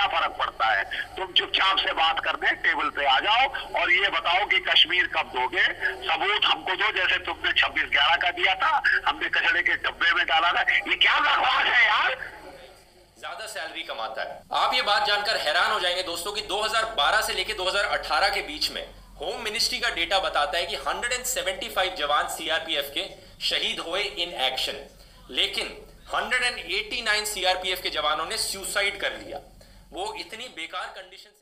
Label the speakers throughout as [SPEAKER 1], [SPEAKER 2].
[SPEAKER 1] क्या फर्क पड़ता है? तुम चुपचाप से बात करने टेबल पे आ जाओ और ये बताओ कि कश्मीर कब दोगे? सबूत हमको दो, जैसे तुमने 26/11 का दिया था, हमने कचड़े के डब्बे में डाला था। ये क्या बकवास है यार?
[SPEAKER 2] ज्यादा सैलरी कमाता है। आप ये बात जानकर हैरान हो जाएंगे दोस्तों कि 2012 से लेकर 2018 के बीच में होम मिनिस्ट्री का डेटा बताता है कि 175 जवान सीआरपीएफ के शहीद हुए इन एक्शन, लेकिन 189 सीआरपीएफ के जवानों ने सुसाइड कर लिया। वो इतनी बेकार कंडीशन से।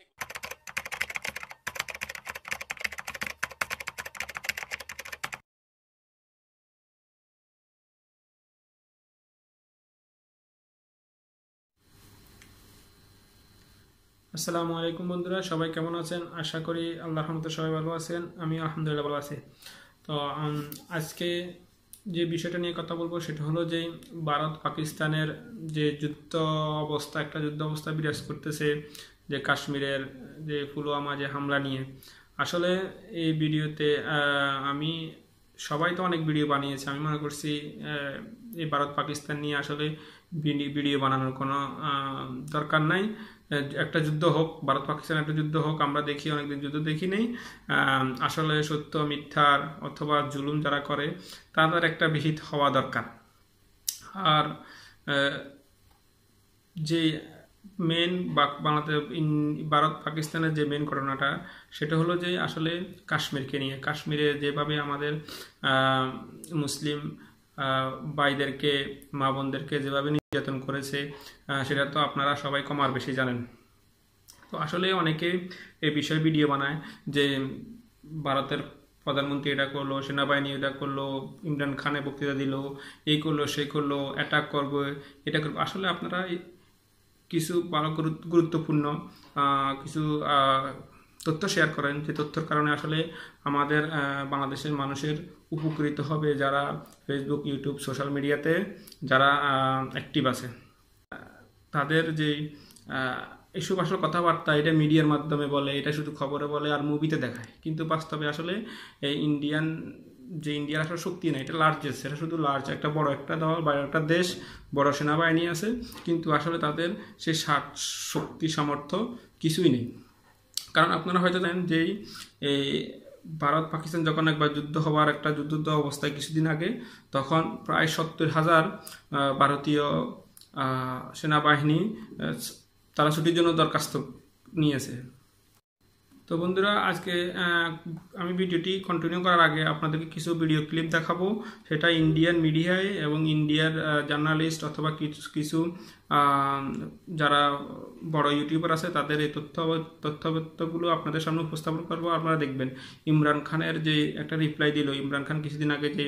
[SPEAKER 3] আসসালামু আলাইকুম বন্ধুরা, সবাই কেমন আছেন? আশা করি আল্লাহর রহমতে সবাই ভালো আছেন। আমি আলহামদুলিল্লাহ ভালো আছি। তো আজকে যে বিষয়টা নিয়ে কথা বলবো সেটা হলো যে ভারত পাকিস্তানের যে যুদ্ধ অবস্থা বিরাজ করতেছে, যে কাশ্মীরের যে পুলওয়ামা যে হামলা নিয়ে। আসলে এই ভিডিওতে আমি সবাই তো অনেক ভিডিও বানিয়েছে, আমি মনে করছি এই ভারত পাকিস্তান নিয়ে আসলে ভিডিও বানানোর কোনো দরকার নাই। একটা যুদ্ধ হোক, ভারত পাকিস্তান একটা যুদ্ধ হোক, আমরা দেখি, অনেকদিন যুদ্ধ দেখি নেই। আসলে সত্য মিথ্যার অথবা জুলুম যারা করে তাদের একটা বিহিত হওয়া দরকার। আর যে মেন বাংলাদেশ ভারত পাকিস্তানের যে মেন ঘটনাটা সেটা হলো যে আসলে কাশ্মীরকে নিয়ে। কাশ্মীরে যেভাবে আমাদের মুসলিম ভাইদেরকে, মা বোনদেরকে যেভাবে নির্যাতন করেছে সেটা তো আপনারা সবাই কম আর বেশি জানেন। তো আসলে অনেকে এই বিষয়ে ভিডিও বানায় যে ভারতের প্রধানমন্ত্রী এটা করলো, সেনাবাহিনী এটা করলো, ইমরান খানে বক্তৃতা দিল, এই করলো সে করলো, অ্যাটাক করবে, এটা করবে। আসলে আপনারা কিছু ভালো গুরুত্বপূর্ণ কিছু তথ্য শেয়ার করেন, যে তথ্যের কারণে আসলে আমাদের বাংলাদেশের মানুষের উপকৃত হবে, যারা ফেসবুক, ইউটিউব, সোশ্যাল মিডিয়াতে যারা অ্যাক্টিভ আছে। তাদের যে এইসব আসলে কথাবার্তা এটা মিডিয়ার মাধ্যমে বলে, এটা শুধু খবরে বলে আর মুভিতে দেখায়, কিন্তু বাস্তবে আসলে এই ইন্ডিয়ার আসলে শক্তি নাই, এটা লার্জেস্ট, এটা শুধু একটা বড় একটা দল বা একটা দেশ, বড় সেনাবাহিনী আছে, কিন্তু আসলে তাদের সেই শক্তি সামর্থ্য কিছুই নেই। কারণ আপনারা হয়তো জানেন যে এই ভারত পাকিস্তান যখন একবার যুদ্ধ হওয়ার একটা যুদ্ধ অবস্থায় কিছুদিন আগে, তখন প্রায় 70,000 ভারতীয় সেনাবাহিনী তারা ছুটির জন্য দরখাস্ত নিয়েছে। তো বন্ধুরা, আজকে আমি ভিডিওটি কন্টিনিউ করার আগে আপনাদেরকে কিছু ভিডিও ক্লিপ দেখাবো। সেটা ইন্ডিয়ান মিডিয়ায় এবং ইন্ডিয়ার জার্নালিস্ট অথবা কিছু যারা বড় ইউটিউবার আছে তাদের এই তথ্যগুলো আপনাদের সামনে উপস্থাপন করবো। আপনারা দেখবেন ইমরান খানের যে একটা রিপ্লাই দিল, ইমরান খান কিছুদিন আগে যে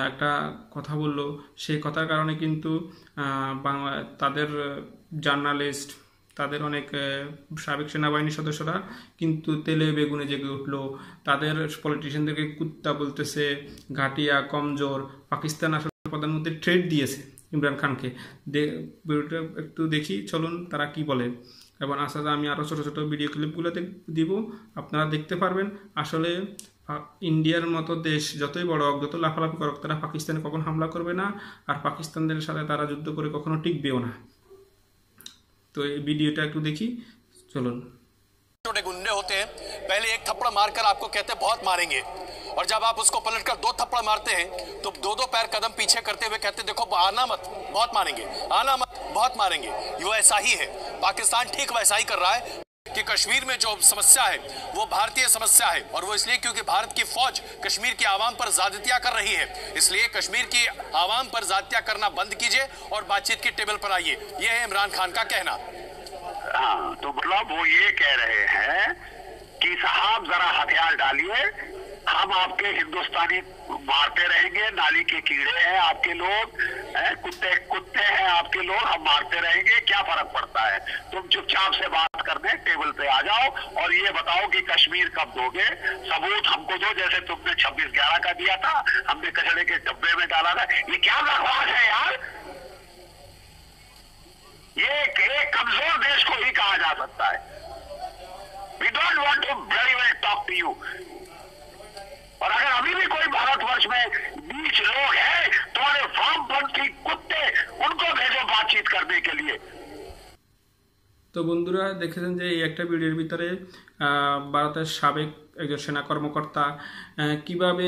[SPEAKER 3] একটা কথা বলল, সেই কথার কারণে কিন্তু তাদের জার্নালিস্ট, তাদের অনেক সাবেক সেনাবাহিনীর সদস্যরা কিন্তু তেলে বেগুনে জেগে উঠলো। তাদের পলিটিশিয়ানদেরকে কুত্তা বলতেছে, ঘাটিয়া, কমজোর। পাকিস্তান আসলে প্রধানমন্ত্রী থ্রেট দিয়েছে ইমরান খানকে। ভিডিওটা একটু দেখি, চলুন তারা কি বলে। এবং আসলে আমি আরও ছোটো ছোটো ভিডিও ক্লিপগুলো দিব, আপনারা দেখতে পারবেন। আসলে ইন্ডিয়ার মতো দেশ যতই বড় হোক, যত লাফালাফি করুক, তারা পাকিস্তানে কখনো হামলা করবে না, আর পাকিস্তানদের সাথে তারা যুদ্ধ করে কখনো টিকবেও না। तो ये वीडियोটা একটু দেখি, চলুন।
[SPEAKER 4] छोटे गुंडे होते हैं, पहले एक थप्पड़ मारकर आपको कहते हैं बहुत मारेंगे, और जब आप उसको पलटकर 2 थप्पड़ मारते हैं तो 2 पैर कदम पीछे करते हुए कहते हैं देखो आना मत, बहुत मारेंगे, आना मत, बहुत मारेंगे। वो ऐसा ही है, पाकिस्तान ठीक वैसा ही कर रहा है कि कश्मीर में जो समस्या है वो भारतीय समस्या है, और वो इसलिए क्योंकि भारत की फौज कश्मीर की आवाम पर ज्यादतियां कर रही है। इसलिए कश्मीर की आवाम पर ज्यादतियां करना बंद कीजिए और बातचीत की टेबल पर आइए, यह है इमरान खान का कहना।
[SPEAKER 1] हाँ, तो मतलब वो ये कह रहे हैं कि साहब जरा हथियार डालिए, हम आपके हिंदुस्तानी मारते रहेंगे, नाली के कीड़े हैं आपके लोग, कुत्ते हैं आपके लोग, हम मारते रहेंगे, क्या फर्क पड़ता है? तुम चुपचाप से बात करने टेबल पे आ जाओ और ये बताओ कि कश्मीर कब दोगे? सबूत हमको दो, जैसे तुमने 26/11 का दिया था, हमने कचड़े के डब्बे में डाला था। ये क्या बकवास है यार? ये एक कमजोर देश को ही कहा जा सकता है। We don't want to very well talk to you. और अगर अभी भी कोई भारतवर्ष में 20 लोग हैं, तुम्हारे वामपंथी कुत्ते, उनको भेजो बातचीत करने के लिए।
[SPEAKER 3] তো বন্ধুরা দেখেছেন যে এই একটা ভিডিওর ভিতরে ভারতের সাবেক একজন সেনা কর্মকর্তা কিভাবে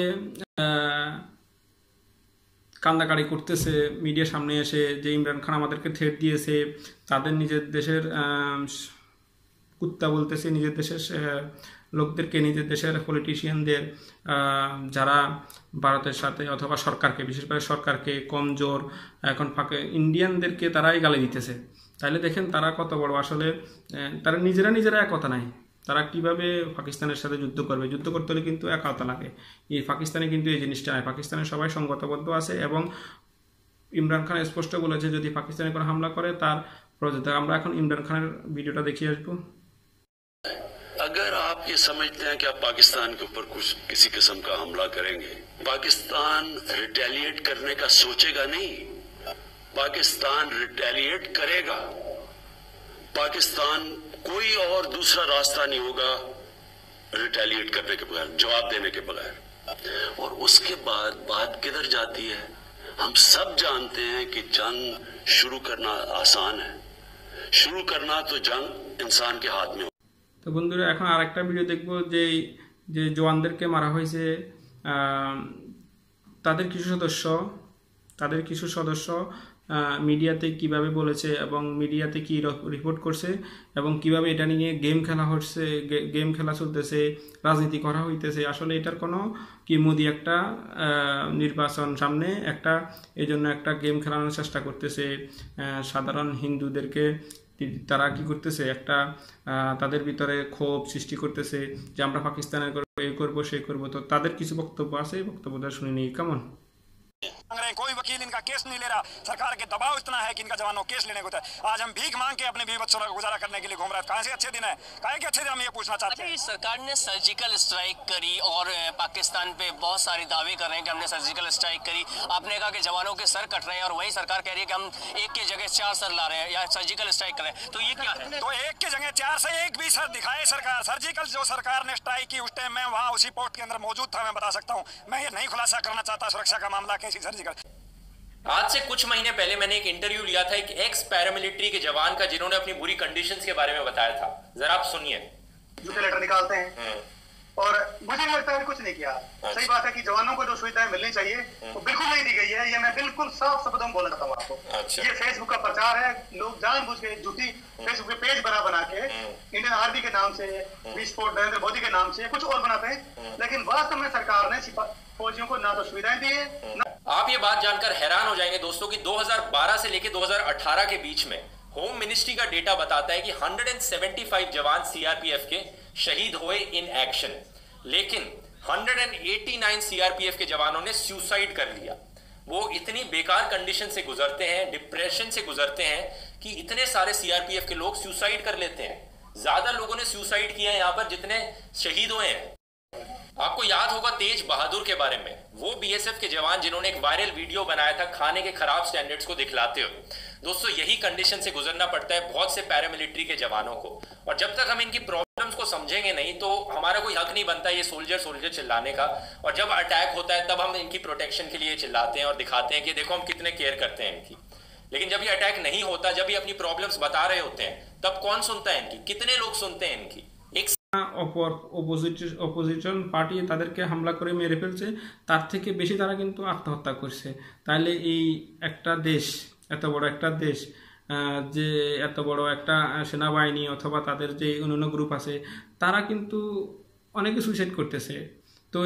[SPEAKER 3] কান্দাকাড়ি করতেছে মিডিয়ার সামনে এসে, যে ইমরান খান আমাদেরকে থ্রেট দিয়েছে, তাদের নিজের দেশের কুত্তা বলতেছে, নিজের দেশের লোকদেরকে, নিজের দেশের পলিটিশিয়ানদের, যারা ভারতের সাথে অথবা সরকারকে, বিশেষ করে সরকারকে কমজোর এখন ইন্ডিয়ানদেরকে তারাই গালি দিতেছে। তাহলে দেখেন তারা কত বড়, আসলে তারা নিজেরা একতা নাই। তারা কিভাবে পাকিস্তানের সাথে যুদ্ধ করবে? যুদ্ধ করতে হলে কিন্তু একতা লাগে। এই পাকিস্তানে কিন্তু এই জিনিসটা নাই। পাকিস্তানের সবাই সংগতবদ্ধ আছে এবং ইমরান খান স্পষ্ট বলেছে যদি পাকিস্তানে কোনো হামলা করে তার প্রতিরোধ। আমরা এখন ইমরান খানের ভিডিওটা দেখিয়ে আসবো।
[SPEAKER 5] अगर आप ये समझते हैं कि आप पाकिस्तान के ऊपर कुछ किसी किस्म का हमला करेंगे, पाकिस्तान रिटेलिएट करने का सोचेगा नहीं, पाकिस्तान रिटेलिएट करेगा। पाकिस्तान कोई और दूसरा रास्ता नहीं होगा रिटेलिएट करने के बगैर, जवाब देने के बगैर। और उसके बाद बात किधर जाती है? हम सब जानते हैं कि जंग शुरू करना आसान है, शुरू करना तो जंग इंसान के हाथ में।
[SPEAKER 3] তো বন্ধুরা এখন আরেকটা ভিডিও দেখব যে জওয়ানদেরকে মারা হয়েছে, তাদের কিছু সদস্য মিডিয়াতে কিভাবে বলেছে এবং মিডিয়াতে কি রিপোর্ট করছে এবং কিভাবে এটা নিয়ে গেম খেলা চলতেছে, রাজনীতি করা হইতেছে। আসলে এটার কোনো কি মোদি একটা নির্বাচন সামনে এই জন্য একটা গেম খেলানোর চেষ্টা করতেছে সাধারণ হিন্দুদেরকে। তারা কি করতেছে, তাদের ভিতরে ক্ষোভ সৃষ্টি করতেছে যে আমরা পাকিস্তানের এই করবো সেই করবো। তো তাদের কিছু বক্তব্য আছে, এই বক্তব্যটা শুনে নিই। কেমন?
[SPEAKER 6] कोई वकील इनका केस नहीं ले रहा, सरकार के दबाव इतना है कि इनका जवानों केस लेने को आज हम भीख मांग के अपने बीभत्सों का गुजारा करने के लिए घूम रहे हैं। कहां से अच्छे दिन है, काहे के अच्छे दिन? हम ये पूछना चाहते हैं।
[SPEAKER 7] सरकार ने सर्जिकल स्ट्राइक करी और पाकिस्तान पे बहुत सारे दावे कर रहे हैं कि हमने सर्जिकल स्ट्राइक करी। आपने कहा कि जवानों के सर कट रहे हैं और वही सरकार कह रही है कि हम एक की जगह 4 सर ला रहे हैं या सर्जिकल स्ट्राइक कर रहे हैं। तो ये क्या है?
[SPEAKER 6] तो एक की जगह 4 से एक भी सर दिखाए सरकार। सर्जिकल जो सरकार ने स्ट्राइक की उस टाइम मैं वहां उसी पोर्ट के अंदर मौजूद था, मैं बता सकता हूं। मैं ये नहीं खुलासा करना चाहता सुरक्षा का मामला कैसी सर्जिकल।
[SPEAKER 2] आज से कुछ महीने पहले मैंने एक इंटरव्यू लिया था एक एक्स पैरामिलिट्री के जवान का, जिन्होंने अपनी बुरी कंडीशंस के बारे में बताया था। जरा आप सुनिए।
[SPEAKER 8] जूते लेटर निकालते हैं और मुझे नहीं लगता है कुछ नहीं किया। सही बात है कि जवानों को जो सुविधाएं मिलनी चाहिए वो बिल्कुल नहीं दी गई है। ये मैं बिल्कुल साफ शब्दों में बोलना चाहता हूँ आपको। ये फेसबुक का प्रचार है, लोग जानबूझ के झूठी फेसबुक पे पेज बना के इंडियन आर्मी के नाम से, विस्फोट नरेंद्र मोदी के नाम से कुछ और बनाते हैं, लेकिन वास्तव में सरकार ने फौजियों को ना तो सुविधाएं दी है।
[SPEAKER 2] आप ये बात जानकर हैरान हो जाएंगे दोस्तों कि 2012 से लेकर 2018 के बीच में होम मिनिस्ट्री का डेटा बताता है कि 175 जवान सीआरपीएफ के शहीद हुए इन एक्शन, लेकिन 189 सीआरपीएफ के जवानों ने सुसाइड कर लिया। वो इतनी बेकार कंडीशन से गुजरते हैं, डिप्रेशन से गुजरते हैं कि इतने सारे सीआरपीएफ के लोग सुसाइड कर लेते हैं। ज्यादा लोगों ने सुसाइड किया है यहां पर जितने शहीद हुए हैं। आपको याद होगा तेज बहादुर के बारे में, वो बीएसएफ के जवान जिन्होंने एक वायरल वीडियो बनाया था खाने के खराब स्टैंडर्ड्स को दिखलाते हुए। दोस्तों यही कंडीशन से गुजरना पड़ता है बहुत से पैरामिलिट्री के जवानों को, और जब तक हम इनकी प्रॉब्लम्स को समझेंगे नहीं तो हमारा कोई हक नहीं बनता ये सोल्जर चिल्लाने का। और जब अटैक होता है तब हम इनकी प्रोटेक्शन के लिए चिल्लाते हैं और दिखाते हैं कि देखो हम कितने केयर करते हैं इनकी। लेकिन जब ये अटैक नहीं होता, जब ये अपनी प्रॉब्लम्स बता रहे होते हैं, तब कौन सुनता है इनकी? कितने लोग सुनते हैं इनकी?
[SPEAKER 3] অপোজিশন পার্টি তাদেরকে হামলা করে মেরে ফেলছে, তার থেকে বেশি তারা কিন্তু আত্মহত্যা করছে। তাহলে এই একটা দেশ, এত বড় একটা দেশ, যে এত বড় একটা সেনাবাহিনী অথবা তাদের যে অন্যান্য গ্রুপ আছে, তারা কিন্তু অনেকে সুইসাইড করতেছে। তো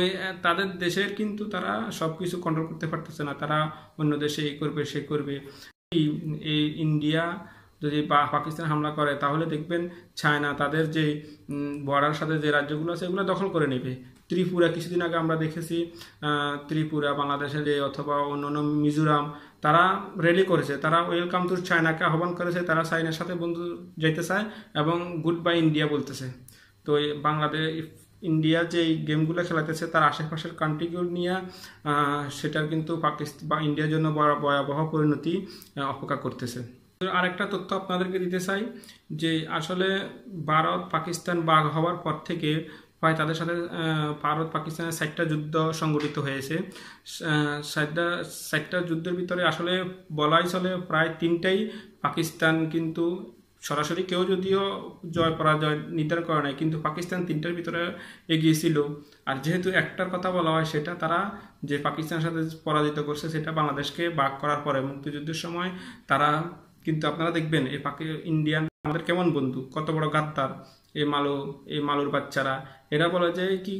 [SPEAKER 3] তাদের দেশের কিন্তু তারা সব কিছু কন্ট্রোল করতে পারতেছে না। তারা অন্য দেশে এই করবে সে করবে। এই ইন্ডিয়া যদি পাকিস্তান হামলা করে তাহলে দেখবেন চায়না তাদের যে বর্ডার সাথে যে রাজ্যগুলো আছে এগুলো দখল করে নেবে। ত্রিপুরা কিছুদিন আগে আমরা দেখেছি, ত্রিপুরা বাংলাদেশের যে অথবা অন্যান্য মিজোরাম, তারা র্যালি করেছে, তারা ওয়েলকাম টু চায়নাকে আহ্বান করেছে, তারা চায়নার সাথে বন্ধু যেতে চায় এবং গুড বাই ইন্ডিয়া বলতেছে। তো বাংলাদেশ ইন্ডিয়া যে গেমগুলো খেলাতেছে তার আশেপাশের কান্ট্রিগুলো নিয়ে সেটার কিন্তু পাকিস্তান বা ইন্ডিয়ার জন্য ভয়াবহ পরিণতি অপেক্ষা করতেছে। আরেকটা তথ্য আপনাদেরকে দিতে চাই যে আসলে ভারত পাকিস্তান ভাগ হওয়ার পর থেকে প্রায় তাদের সাথে ভারত পাকিস্তানের 60টা যুদ্ধ সংগঠিত হয়েছে। 60টা যুদ্ধের ভিতরে আসলে বলাই চলে প্রায় 3টাই পাকিস্তান কিন্তু সরাসরি কেউ যদিও জয় পরাজয় নির্ধারণ করে নাই, কিন্তু পাকিস্তান 3টার ভিতরে এগিয়েছিল। আর যেহেতু একটার কথা বলা হয়, সেটা তারা যে পাকিস্তানের সাথে পরাজিত করছে সেটা বাংলাদেশকে ভাগ করার পরে মুক্তিযুদ্ধের সময় তারা কিন্তু আপনারা দেখবেন এই ইন্ডিয়ান আমাদের কেমন বন্ধু, কত বড় গাদ্দার এই মালুর বাচ্চারা। এরা বলে যে কি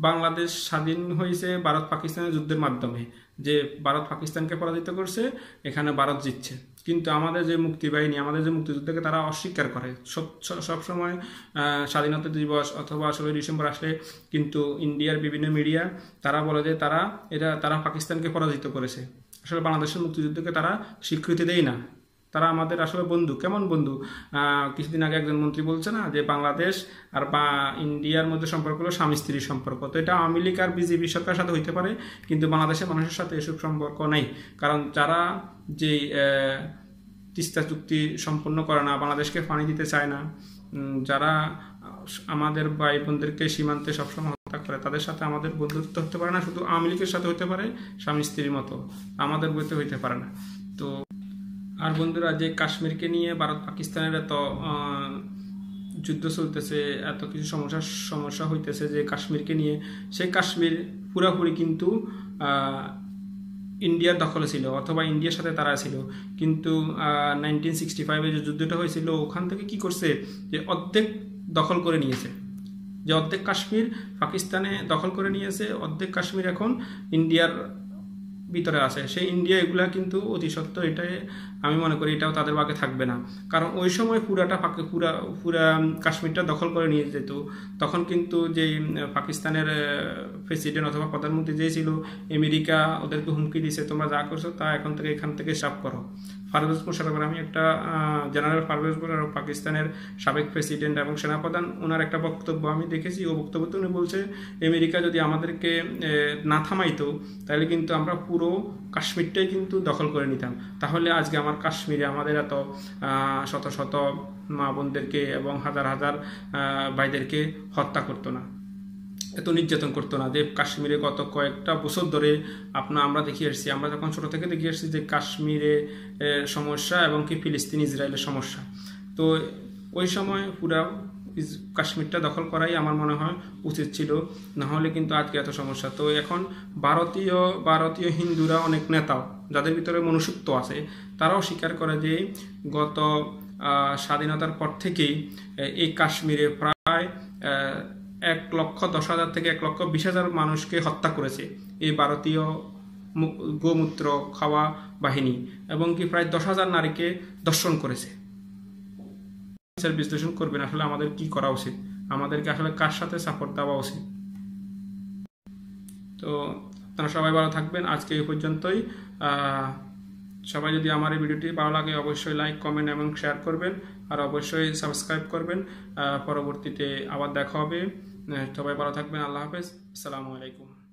[SPEAKER 3] বাংলাদেশ স্বাধীন হয়েছে ভারত পাকিস্তানের যুদ্ধের মাধ্যমে, যে ভারত পাকিস্তানকে পরাজিত করছে, এখানে ভারত জিতছে। কিন্তু আমাদের যে মুক্তি বাহিনী, আমাদের যে মুক্তিযুদ্ধকে তারা অস্বীকার করে সবসময়। স্বাধীনতা দিবস অথবা 16 ডিসেম্বর আসলে কিন্তু ইন্ডিয়ার বিভিন্ন মিডিয়া তারা বলে যে তারা পাকিস্তানকে পরাজিত করেছে। আসলে বাংলাদেশের মুক্তিযুদ্ধকে তারা স্বীকৃতি দেয় না। তারা আমাদের আসলে বন্ধু, কেমন বন্ধু? কিছুদিন আগে একজন মন্ত্রী বলছে না যে বাংলাদেশ আর ইন্ডিয়ার মধ্যে সম্পর্ক হলো স্বামী স্ত্রীর সম্পর্ক। তো এটা আওয়ামী লীগ আর বিজেপি সরকারের সাথে হইতে পারে, কিন্তু বাংলাদেশের মানুষের সাথে এসব সম্পর্ক নেই। কারণ যারা যে তিস্তা চুক্তি সম্পূর্ণ করে না, বাংলাদেশকে পানি দিতে চায় না, যারা আমাদের ভাই বোনদেরকে সীমান্তে সবসময় হত্যা করে, তাদের সাথে আমাদের বন্ধুত্ব হতে পারে না। শুধু আওয়ামী লীগের সাথে হতে পারে স্বামী স্ত্রীর মতো, আমাদের বইতে হইতে পারে না। তো আর বন্ধুরা, যে কাশ্মীরকে নিয়ে ভারত পাকিস্তানের এত যুদ্ধ চলতেছে, এত কিছু সমস্যা হইতেছে যে কাশ্মীরকে নিয়ে, সেই কাশ্মীর পুরাপুরি কিন্তু ইন্ডিয়ার দখলে ছিল অথবা ইন্ডিয়ার সাথে তারা ছিল। কিন্তু 1965 যে যুদ্ধটা হয়েছিল, ওখান থেকে কি করছে যে অর্ধেক দখল করে নিয়েছে, যে অর্ধেক কাশ্মীর পাকিস্তানে দখল করে নিয়েছে, অর্ধেক কাশ্মীর এখন ইন্ডিয়ার ভিতরে আছে। সেই ইন্ডিয়া এগুলা কিন্তু অতি সত্য, এটাই আমি মনে করি এটাও তাদের ভাগে থাকবে না। কারণ ওই সময় পুরা কাশ্মীরটা দখল করে নিয়ে যেত, তখন কিন্তু যে পাকিস্তানের প্রেসিডেন্ট অথবা প্রধানমন্ত্রী যে ছিল, আমেরিকা ওদেরকে হুমকি দিয়েছে, তোমরা যা করছো তা এখান থেকে সাফ করো। পারভেজ মোশাররফ, আমি একটা জেনারেল পারভেজ মোশাররফ, পাকিস্তানের সাবেক প্রেসিডেন্ট এবং সেনাপ্রধান, ওনার একটা বক্তব্য আমি দেখেছি। ও বক্তব্যতে উনি বলছে, আমেরিকা যদি আমাদেরকে না থামাইতো তাহলে কিন্তু আমরা পুরো কাশ্মীরটাই কিন্তু দখল করে নিতাম। তাহলে আজকে আমার কাশ্মীরে আমাদের এত শত শত মা বোনদেরকে এবং হাজার হাজার ভাইদেরকে হত্যা করতো না, এত নির্যাতন করতো না। যে কাশ্মীরে গত কয়েকটা বছর ধরে আমরা দেখিয়ে এসেছি, আমরা যখন ছোটো থেকে দেখিয়ে এসেছি যে কাশ্মীরে সমস্যা এবং কি ফিলিস্তিন ইসরায়েলের সমস্যা। তো ওই সময় পুরা কাশ্মীরটা দখল করাই আমার মনে হয় উচিত ছিল, নাহলে কিন্তু আজকে এত সমস্যা। তো এখন ভারতীয় হিন্দুরা অনেক নেতাও, যাদের ভিতরে মনুষ্যত্ব আছে, তারাও স্বীকার করে যে গত স্বাধীনতার পর থেকেই এই কাশ্মীরে প্রায় 1,10,000 থেকে 1,20,000 মানুষকে হত্যা করেছে এই ভারতীয় গোমূত্র খাওয়া বাহিনী, এবং কি প্রায় 10,000 নারীকে ধর্ষণ করেছে। বিশ্লেষণ করবেন আসলে আমাদের কি করা উচিত, আমাদেরকে আসলে কার সাথে সাপোর্ট দেওয়া উচিত। তো আপনারা সবাই ভালো থাকবেন, আজকে এই পর্যন্তই। সবাই যদি আমার এই ভিডিওটি ভালো লাগে অবশ্যই লাইক, কমেন্ট এবং শেয়ার করবেন, আর অবশ্যই সাবস্ক্রাইব করবেন। পরবর্তীতে আবার দেখা হবে। সবাই ভালো থাকবেন, আল্লাহ হাফেজ, আসসালামু আলাইকুম।